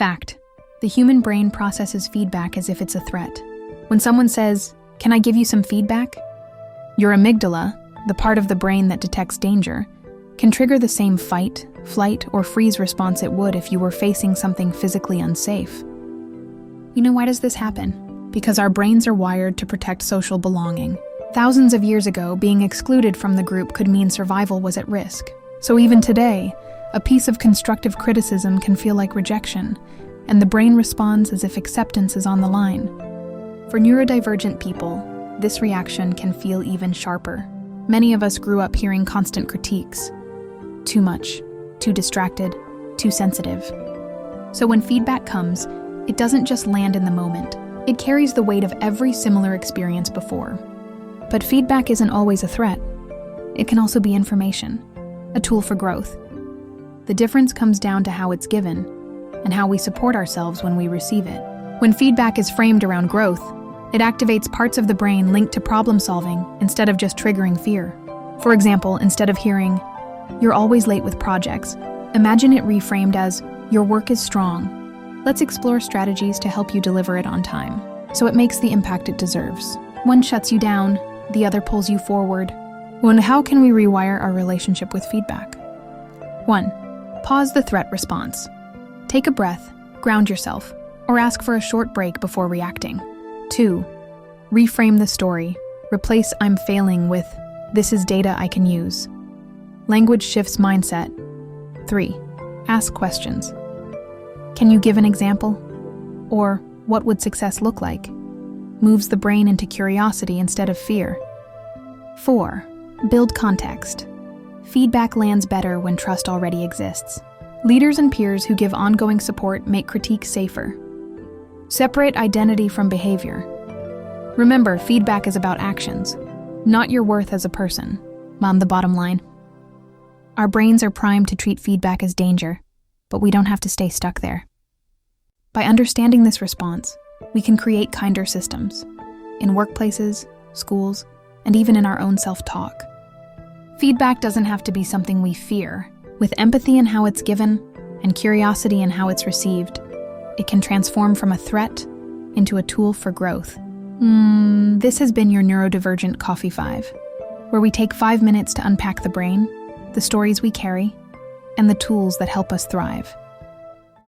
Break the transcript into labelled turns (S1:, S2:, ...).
S1: Fact: the human brain processes feedback as if it's a threat. When someone says, "Can I give you some feedback?" your amygdala, the part of the brain that detects danger, can trigger the same fight, flight, or freeze response it would if you were facing something physically unsafe. You know, why does this happen? Because our brains are wired to protect social belonging. Thousands of years ago, being excluded from the group could mean survival was at risk. So even today, a piece of constructive criticism can feel like rejection, and the brain responds as if acceptance is on the line. For neurodivergent people, this reaction can feel even sharper. Many of us grew up hearing constant critiques. Too much, too distracted, too sensitive. So when feedback comes, it doesn't just land in the moment. It carries the weight of every similar experience before. But feedback isn't always a threat. It can also be information, a tool for growth. The difference comes down to how it's given and how we support ourselves when we receive it. When feedback is framed around growth, it activates parts of the brain linked to problem solving instead of just triggering fear. For example, instead of hearing, "You're always late with projects," imagine it reframed as, "Your work is strong. Let's explore strategies to help you deliver it on time." So it makes the impact it deserves. One shuts you down, the other pulls you forward. Well, how can we rewire our relationship with feedback? 1. Pause the threat response. Take a breath, ground yourself, or ask for a short break before reacting. 2. Reframe the story. Replace "I'm failing" with "This is data I can use." Language shifts mindset. 3. Ask questions. Can you give an example? Or, what would success look like? Moves the brain into curiosity instead of fear. 4. Build context. Feedback lands better when trust already exists. Leaders and peers who give ongoing support make critique safer. Separate identity from behavior. Remember, feedback is about actions, not your worth as a person. On the bottom line, our brains are primed to treat feedback as danger, but we don't have to stay stuck there. By understanding this response, we can create kinder systems in workplaces, schools, and even in our own self-talk. Feedback doesn't have to be something we fear. With empathy in how it's given and curiosity in how it's received, it can transform from a threat into a tool for growth. This has been your Neurodivergent Coffee 5, where we take 5 minutes to unpack the brain, the stories we carry, and the tools that help us thrive.